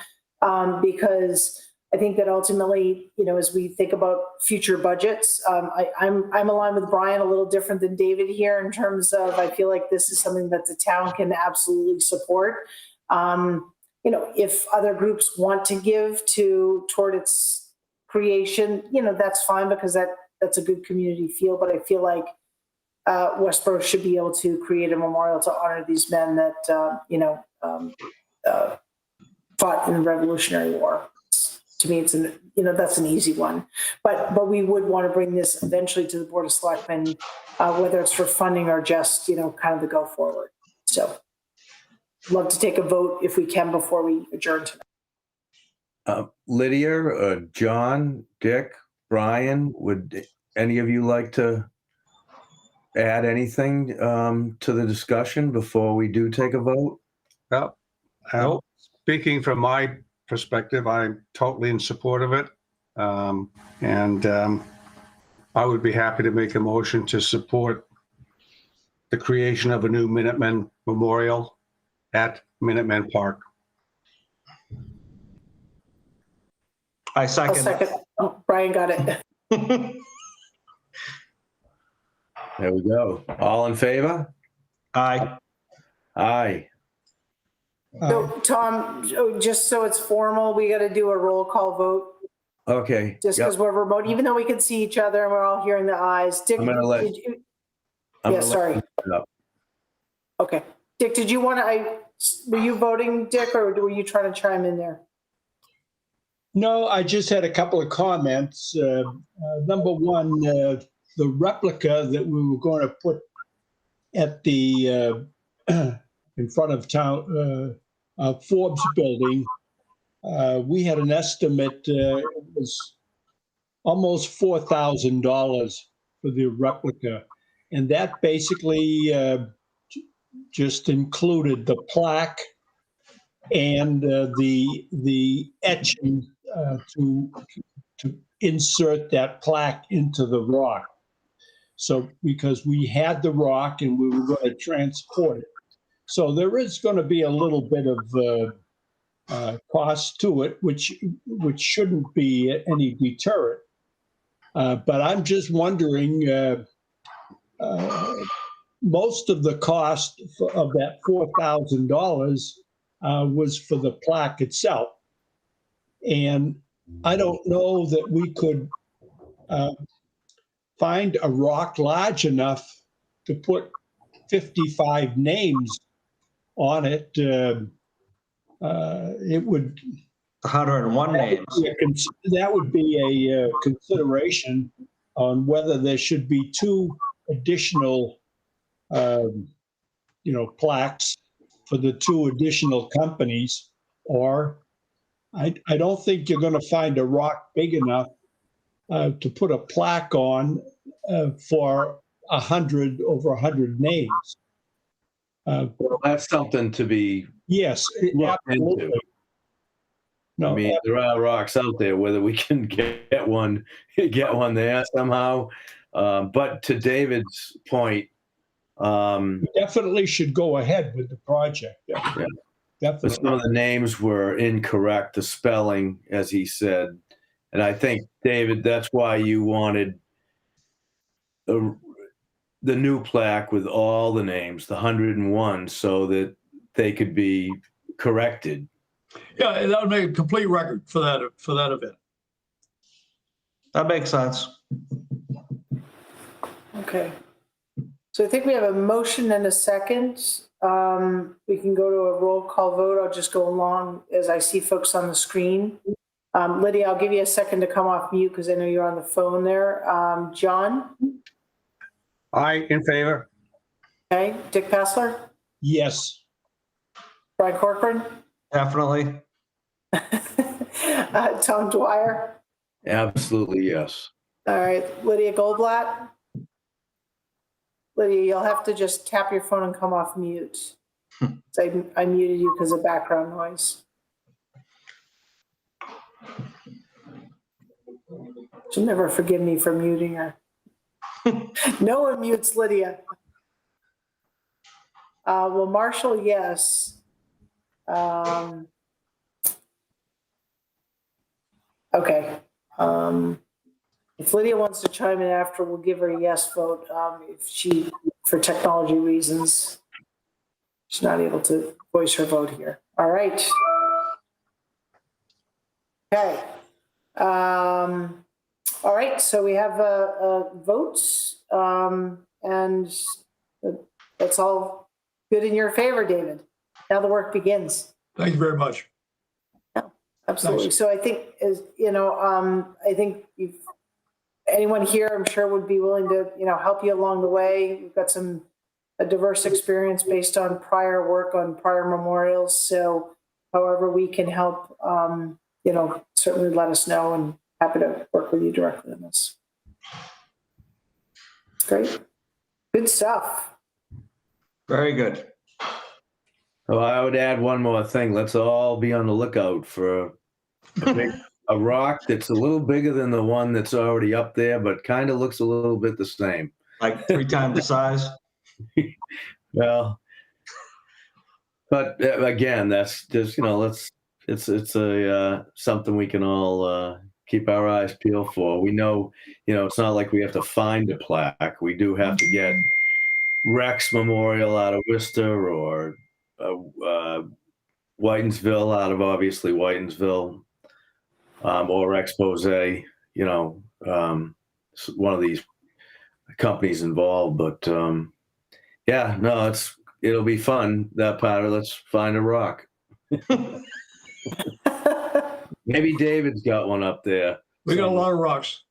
S1: Because I think that ultimately, as we think about future budgets, I'm aligned with Brian, a little different than David here in terms of, I feel like this is something that the town can absolutely support. If other groups want to give toward its creation, that's fine, because that's a good community feel. But I feel like Westboro should be able to create a memorial to honor these men that, fought fought in the Revolutionary War. To me, that's an easy one. But we would want to bring this eventually to the Board of Selectmen, whether it's for funding or just, kind of the go forward. So love to take a vote if we can before we adjourn tonight.
S2: Lydia, John, Dick, Brian, would any of you like to add anything to the discussion before we do take a vote?
S3: Well,
S7: Nope.
S3: speaking from my perspective, I'm totally in support of it. And I would be happy to make a motion to support the creation of a new Minutemen Memorial at Minutemen Park.
S7: I
S1: I'll
S7: second.
S1: second. Oh, Brian got it.
S2: There we go. All in favor?
S7: Aye.
S2: Aye.
S1: So Tom, just so it's formal, we got to do a roll call vote.
S2: Okay.
S1: Just
S2: Yep.
S1: because we're remote, even though we can see each other and we're all hearing the ayes. Dick,
S2: I'm gonna let-
S1: did you-
S2: I'm
S1: Yeah,
S2: gonna let
S1: sorry.
S2: you put it up.
S1: Okay. Dick, did you want to, were you voting, Dick, or were you trying to chime in there?
S8: No, I just had a couple of comments. Number one, the replica that we were going to put at the in front of town Forbes building, we had an estimate. It was almost $4,000 for the replica, and that basically just included the plaque and the etching to insert that plaque into the rock. So because we had the rock and we were going to transport it. So there is going to be a little bit of cost to it, which shouldn't be any deterrent. But I'm just wondering, most of the cost of that $4,000 was for the plaque itself. And I don't know that we could find a rock large enough to put 55 names on it. It would
S7: 101 names.
S8: that would be a consideration on whether there should be 2 additional, plaques for the 2 additional companies, or I don't think you're going to find a rock big enough to put a plaque on for over 100 names.
S2: Well, that's something to be
S8: Yes,
S2: looked
S8: absolutely.
S2: into.
S8: No,
S2: I mean, there are rocks out there, whether we can get one there somehow. But to David's point,
S8: we definitely should go ahead with the project.
S2: Yeah. but
S8: Definitely.
S2: some of the names were incorrect, the spelling, as he said. And I think, David, that's why you wanted the new plaque with all the names, the 101, so that they could be corrected.
S6: Yeah, that would make a complete record for that event.
S7: That makes sense.
S1: Okay. So I think we have a motion and a second. We can go to a roll call vote. I'll just go along as I see folks on the screen. Lydia, I'll give you a second to come off mute because I know you're on the phone there. John?
S3: Aye, in favor.
S1: Okay. Dick Passler?
S8: Yes.
S1: Brian Corcoran?
S7: Definitely.
S1: Tom Dwyer?
S2: Absolutely, yes.
S1: All right. Lydia Goldblatt? Lydia, you'll have to just tap your phone and come off mute. So I muted you because of background noise. She'll never forgive me for muting her. No one mutes Lydia. Well, Marshall, yes. Okay. If Lydia wants to chime in after, we'll give her a yes vote. If she, for technology reasons, she's not able to voice her vote here. All right. Okay. All right, so we have votes, and that's all good in your favor, David. Now the work begins.
S6: Thank you very much.
S1: Absolutely.
S6: Thanks.
S1: So I think, as you know, I think anyone here, I'm sure, would be willing to, help you along the way. We've got a diverse experience based on prior work on prior memorials. So however we can help, certainly let us know, and happy to work with you directly on this. Great. Good stuff.
S7: Very good.
S2: Well, I would add one more thing. Let's all be on the lookout for a rock that's a little bigger than the one that's already up there, but kind of looks a little bit the same.
S7: Like 3 times the size.
S2: Well, but again, that's just, it's something we can all keep our eyes peeled for. We know, it's not like we have to find a plaque. We do have to get Rex Memorial out of Worcester, or Whitensville out of, obviously, Whitensville, or Expose, one of these companies involved. But yeah, no, it'll be fun, that part of let's find a rock. Maybe David's got one up there.
S6: We got a lot of rocks.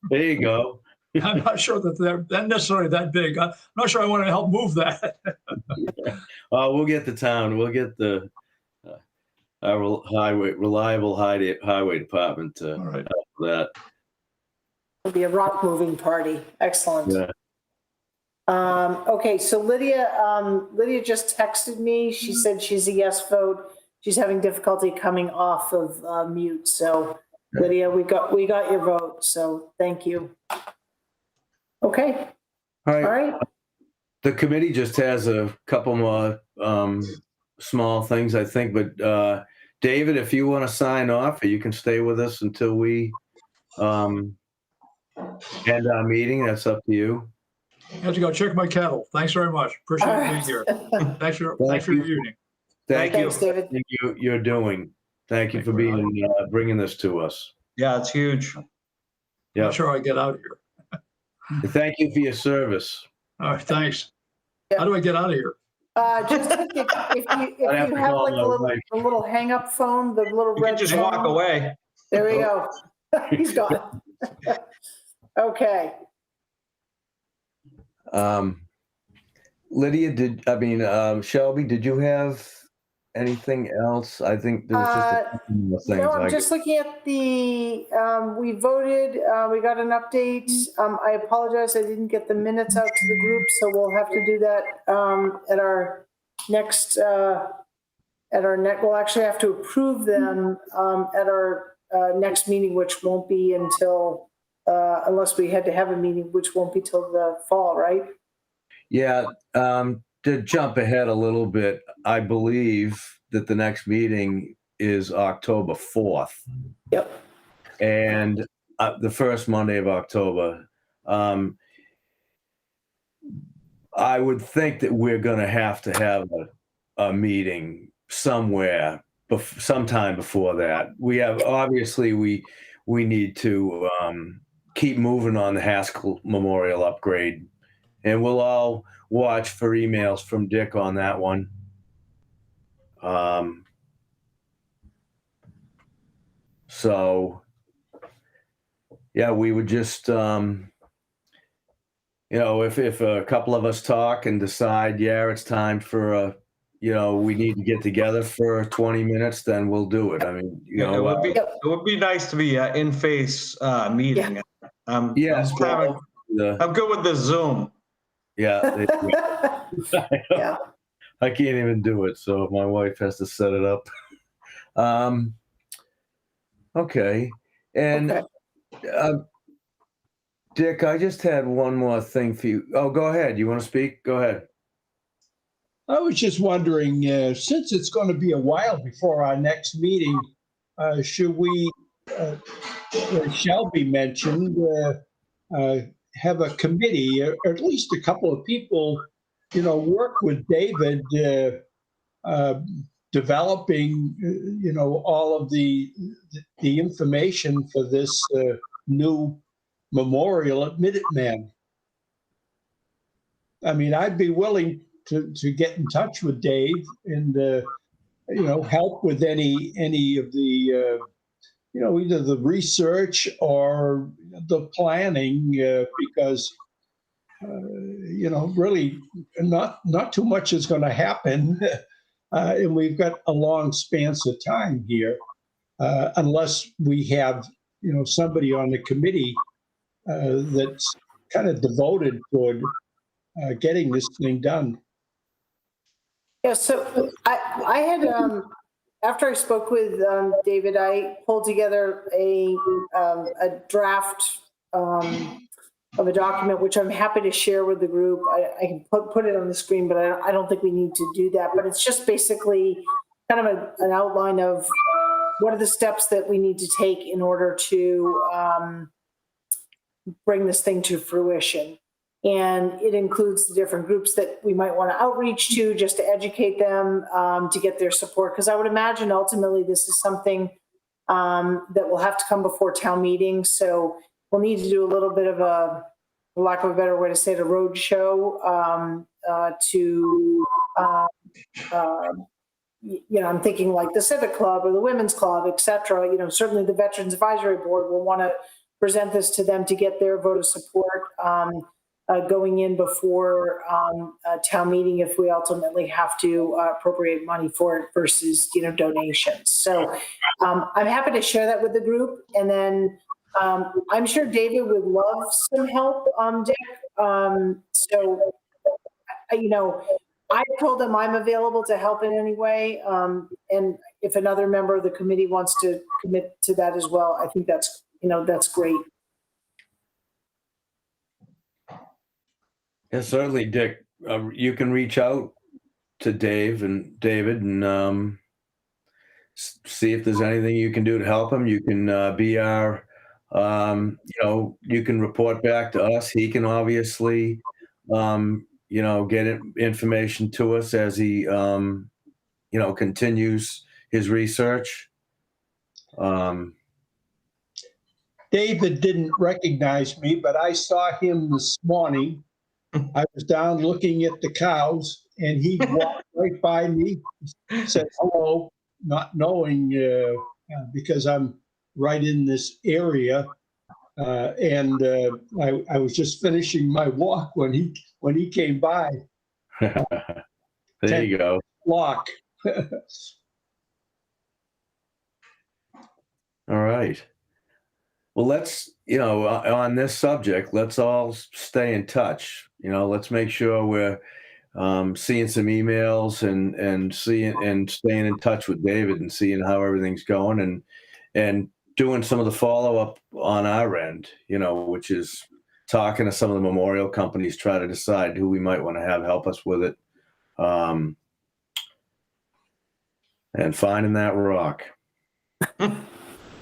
S2: There you go.
S6: I'm not sure that they're necessarily that big. I'm not sure I want to help move that.
S2: We'll get the town. We'll get the reliable highway department to
S6: All right.
S2: help with that.
S1: It'll be a rock moving party. Excellent.
S2: Yeah.
S1: Okay, so Lydia just texted me. She said she's a yes vote. She's having difficulty coming off of mute. So Lydia, we got your vote. So thank you. Okay.
S2: All
S1: All
S2: right.
S1: right.
S2: The committee just has a couple more small things, I think. But David, if you want to sign off, you can stay with us until we end our meeting. That's up to you.
S6: I have to go check my kettle. Thanks very much. Appreciate
S1: All
S6: being
S1: right.
S6: here. Thanks for
S2: Thank
S6: your
S2: you.
S6: evening.
S2: Thank you.
S1: Thanks, David.
S2: Thank you're doing. Thank you for
S6: Thank you very
S2: being bringing this to us.
S7: Yeah, it's huge.
S2: Yeah.
S6: Not sure I get out of here.
S2: Thank you for your service.
S6: All right, thanks. How do I get out of here?
S1: Just if you
S2: I'd have
S1: have
S2: to call
S1: like
S2: my wife.
S1: a little hang up phone, the little
S7: You
S1: red
S7: can just
S1: phone.
S7: walk away.
S1: There we go. He's gone. Okay.
S2: Lydia, Shelby, did you have anything else? I think there was just a couple more things.
S1: No, I'm just looking at we voted, we got an update. I apologize, I didn't get the minutes out to the group, so we'll have to do that at our next, we'll actually have to approve them at our next meeting, which won't be until, unless we had to have a meeting, which won't be till the fall, right?
S2: Yeah, to jump ahead a little bit, I believe that the next meeting is October 4th.
S1: Yep.
S2: And the first Monday of October. I would think that we're going to have a meeting somewhere, sometime before that. We have, obviously, we need to keep moving on the Haskell Memorial upgrade. And we'll all watch for emails from Dick on that one. So, yeah, we would just, if a couple of us talk and decide, yeah, it's time for we need to get together for 20 minutes, then we'll do it. I mean,
S7: It would be nice to be in-face meeting.
S2: yes,
S7: I'm good with the Zoom.
S2: Yeah.
S1: Yeah.
S2: I can't even do it, so my wife has to set it up. Okay. And Dick, I just had one more thing for you. Oh, go ahead. You want to speak? Go ahead.
S8: I was just wondering, since it's going to be a while before our next meeting, should we, Shelby mentioned, have a committee, or at least a couple of people, work with David, developing, all of the information for this new memorial at Minuteman. I mean, I'd be willing to get in touch with Dave and help with any of the, either the research or the planning, because, really not too much is going to happen. And we've got a long span of time here, unless we have, somebody on the committee that's kind of devoted toward getting this thing done.
S1: Yeah, so I had, after I spoke with David, I pulled together a draft of a document, which I'm happy to share with the group. I can put it on the screen, but I don't think we need to do that. But it's just basically kind of an outline of what are the steps that we need to take in order to bring this thing to fruition. And it includes the different groups that we might want to outreach to just to educate them, to get their support. Because I would imagine ultimately this is something that will have to come before town meeting. So we'll need to do a little bit of a, for lack of a better way to say it, a road show I'm thinking like the Civic Club or the Women's Club, et cetera. Certainly the Veterans Advisory Board will want to present this to them to get their vote of support going in before a town meeting if we ultimately have to appropriate money for it versus, donations. So I'm happy to share that with the group. And then I'm sure David would love some help, Dick. I told him I'm available to help in any way. And if another member of the committee wants to commit to that as well, I think that's great.
S2: Yeah, certainly, Dick. You can reach out to David and see if there's anything you can do to help him. You can be our, you can report back to us. He can obviously, get information to us as he, continues his research.
S8: David didn't recognize me, but I saw him this morning. I was down looking at the cows, and he walked right by me, said hello, not knowing because I'm right in this area, and I was just finishing my walk when he came by.
S2: There you go.
S8: Block.
S2: All right. Well, let's, on this subject, let's all stay in touch. Let's make sure we're seeing some emails and staying in touch with David and seeing how everything's going and doing some of the follow-up on our end, which is talking to some of the memorial companies, try to decide who we might want to have help us with it. And finding that rock.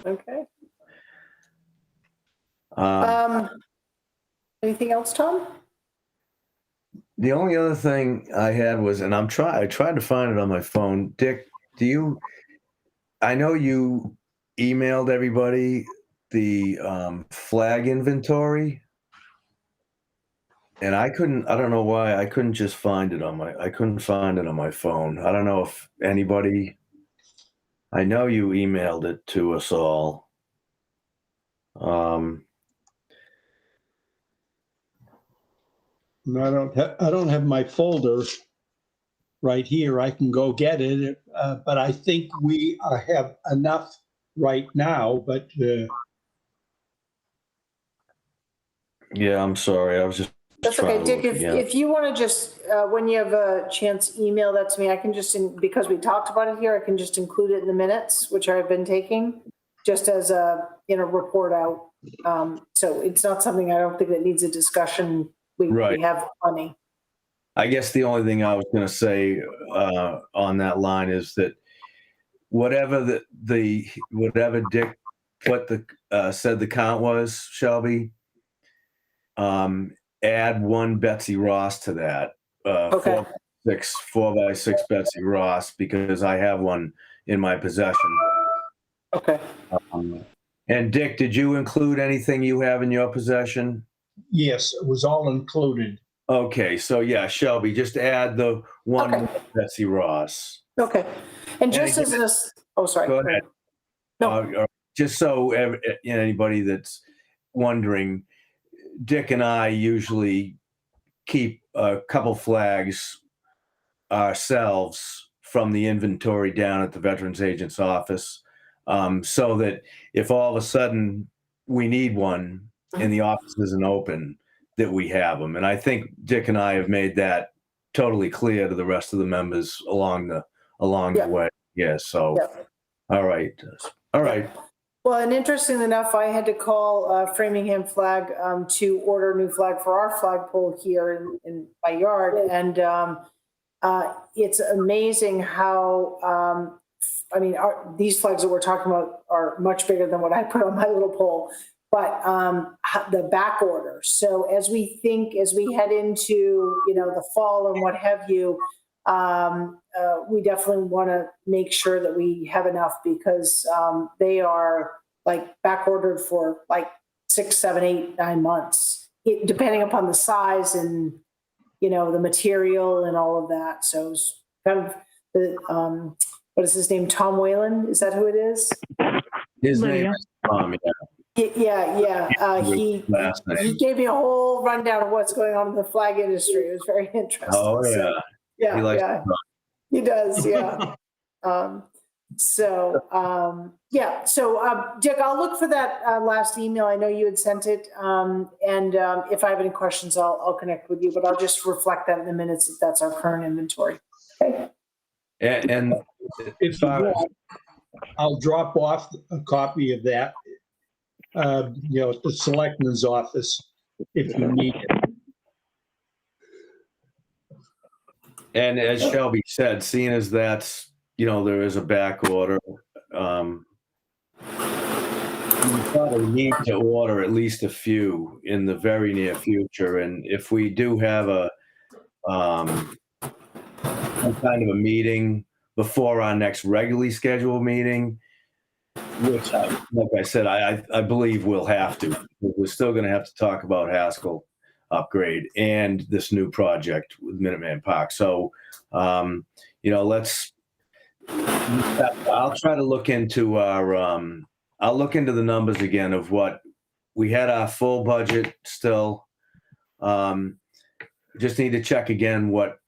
S1: Okay. Anything else, Tom?
S2: The only other thing I had was, and I tried to find it on my phone. Dick, I know you emailed everybody the flag inventory, and I don't know why I couldn't just find it on my phone. I don't know if anybody, I know you emailed it to us all.
S8: I don't have my folder right here. I can go get it, but I think we have enough right now. But
S2: yeah, I'm sorry. I was just.
S1: That's okay, Dick. If you want to just, when you have a chance, email that to me. I can just, because we talked about it here, I can just include it in the minutes, which I've been taking, just as a report out. So it's not something I don't think that needs a discussion. We have plenty.
S2: I guess the only thing I was going to say on that line is that whatever whatever Dick said the count was, Shelby, add one Betsy Ross to that.
S1: Okay.
S2: 4x6 Betsy Ross, because I have one in my possession.
S1: Okay.
S2: And Dick, did you include anything you have in your possession?
S8: yes, it was all included.
S2: Okay, so yeah, Shelby, just add the one Betsy Ross.
S1: Okay. And just as an, oh, sorry.
S2: Go ahead.
S1: No.
S2: Just so anybody that's wondering, Dick and I usually keep a couple flags ourselves from the inventory down at the Veterans Agent's office, so that if all of a sudden we need one and the office isn't open, that we have them. And I think Dick and I have made that totally clear to the rest of the members along the way. Yeah. So, all right.
S1: Well, and interestingly enough, I had to call Framingham Flag to order a new flag for our flagpole here in my yard. And it's amazing how, these flags that we're talking about are much bigger than what I put on my little pole, but the back order. So as we head into, the fall and what have you, we definitely want to make sure that we have enough, because they are like back ordered for like 6, 7, 8, 9 months, depending upon the size and, the material and all of that. So it's kind of the, what is his name? Tom Whalen? Is that who it is?
S2: His name is Tom,
S1: Yeah. He gave me a whole rundown of what's going on in the flag industry. It was very interesting.
S2: Oh, yeah.
S1: Yeah,
S2: He likes to talk.
S1: He does, yeah. So Dick, I'll look for that last email. I know you had sent it. And if I have any questions, I'll connect with you, but I'll just reflect that in the minutes if that's our current inventory. Okay.
S2: And
S8: If you want, I'll drop off a copy of that, at the selectman's office if you need it.
S2: And as Shelby said, seeing as that's, there is a back order, we probably need to order at least a few in the very near future. And if we do have some kind of a meeting before our next regularly scheduled meeting, which, like I said, I believe we'll have to. We're still going to have to talk about Haskell upgrade and this new project with Minuteman Park. So, I'll try to look into I'll look into the numbers again of what we had our full budget still. Just need to check again what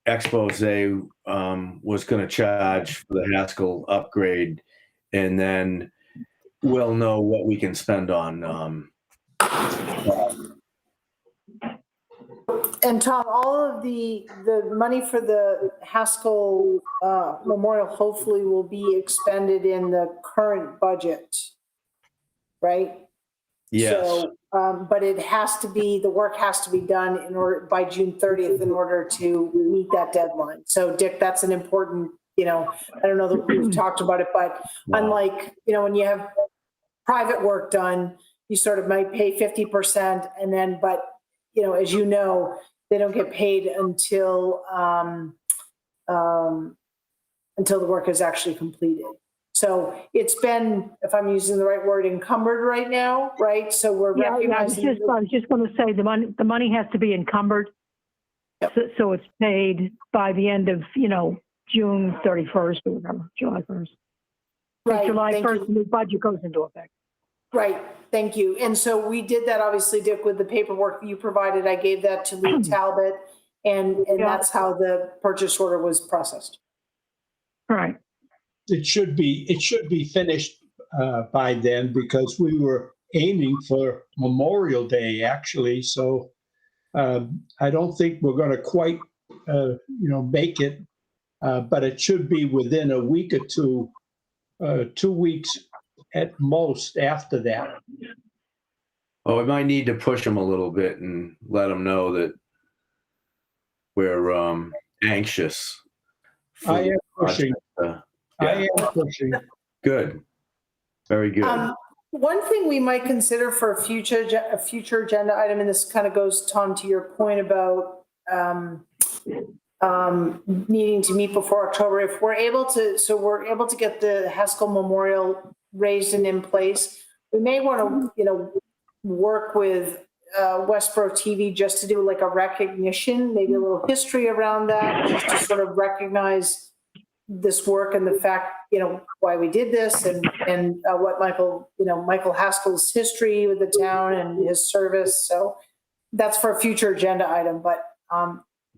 S2: Expose was going to charge for the Haskell upgrade, and then we'll know what we can spend on.
S1: And Tom, all of the money for the Haskell Memorial hopefully will be expended in the current budget, right?
S2: Yes.
S1: So, but it has to be, the work has to be done by June 30th in order to meet that deadline. So Dick, that's an important, I don't know that we've talked about it, but unlike, when you have private work done, you sort of might pay 50% and then, but as you know, they don't get paid until the work is actually completed. So it's been, if I'm using the right word, encumbered right now, right? So we're recognizing.
S5: I was just going to say the money has to be encumbered, so it's paid by the end of June 31st or whatever, July 1st.
S1: Right.
S5: July 1st, the new budget goes into effect.
S1: Right. Thank you. And so we did that, obviously, Dick, with the paperwork you provided. I gave that to Lee Talbot, and that's how the purchase order was processed.
S5: All right.
S8: It should be finished by then, because we were aiming for Memorial Day, actually. So I don't think we're going to quite, make it, but it should be within a week or two, 2 weeks at most after that.
S2: Oh, we might need to push them a little bit and let them know that we're anxious.
S8: I am pushing. I am pushing.
S2: Good. Very good.
S1: One thing we might consider for a future agenda item, and this kind of goes, Tom, to your point about needing to meet before October, if we're able to get the Haskell Memorial raised and in place, we may want to, work with Westboro TV just to do like a recognition, maybe a little history around that, just to sort of recognize, this work and the fact, why we did this and what Michael Haskell's history with the town and his service. So that's for a future agenda item, but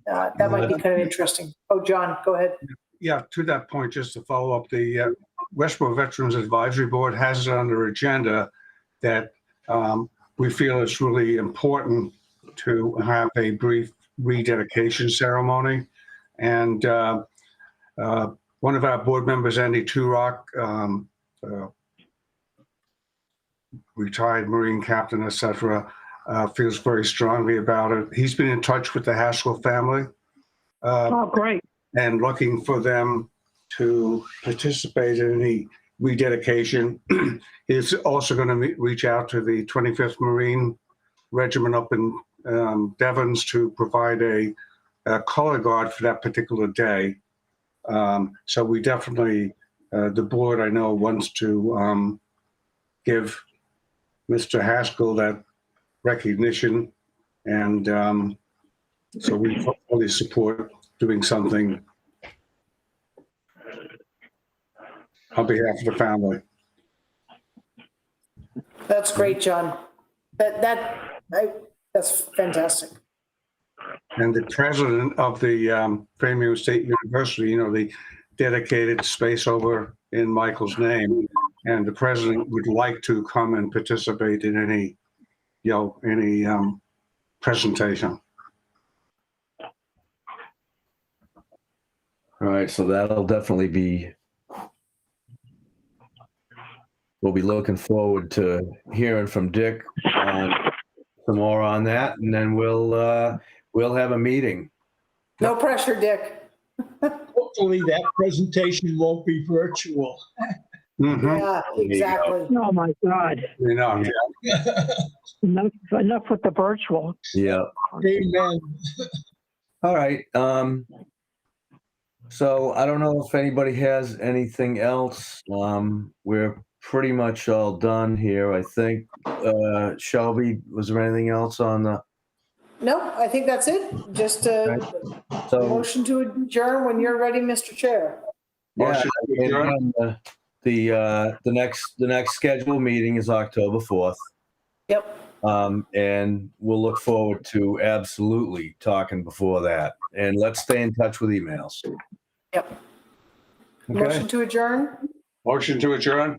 S1: that might be kind of interesting. Oh, John, go ahead.
S3: Yeah, to that point, just to follow up, the Westboro Veterans Advisory Board has it on their agenda that we feel it's really important to have a brief rededication ceremony. And one of our board members, Andy Turok, retired Marine captain, et cetera, feels very strongly about it. He's been in touch with the Haskell family.
S5: Oh, great.
S3: And looking for them to participate in any rededication. He's also going to reach out to the 25th Marine Regiment up in Devons to provide a color guard for that particular day. So we definitely, the board I know wants to give Mr. Haskell that recognition, and so we fully support doing something on behalf of the family.
S1: That's great, John. That's fantastic.
S3: And the president of the Framingham State University, they dedicated space over in Michael's name, and the president would like to come and participate in any presentation.
S2: All right, so that'll definitely be, we'll be looking forward to hearing from Dick on some more on that, and then we'll have a meeting.
S1: No pressure, Dick.
S8: Hopefully that presentation won't be virtual.
S3: Mm-hmm.
S1: Yeah, exactly.
S5: Oh, my God. Enough with the virtual.
S2: Yeah.
S8: Amen.
S2: All right. So I don't know if anybody has anything else. We're pretty much all done here, I think. Shelby, was there anything else on the?
S1: No, I think that's it. Just a
S2: So
S1: motion to adjourn when you're ready, Mr. Chair.
S2: yeah, and, the next scheduled meeting is October 4th.
S1: Yep.
S2: And we'll look forward to absolutely talking before that. And let's stay in touch with emails.
S1: Yep.
S2: Okay.
S1: Motion to adjourn.
S3: Motion to adjourn.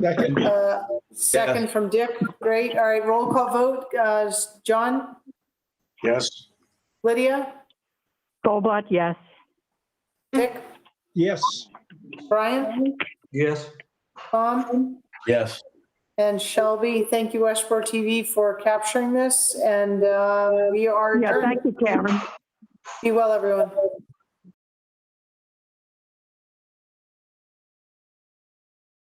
S8: Second.
S1: Second from Dick. Great. All right. Roll call vote. John,
S3: Yes.
S1: Lydia,
S5: Goldblatt, yes.
S1: Dick,
S8: Yes.
S1: Brian,
S7: Yes.
S1: Tom,
S2: Yes.
S1: and Shelby. Thank you, Westboro TV, for capturing this. And we are
S5: Yeah,
S1: adjourned.
S5: thank you, Karen.
S1: Be well, everyone.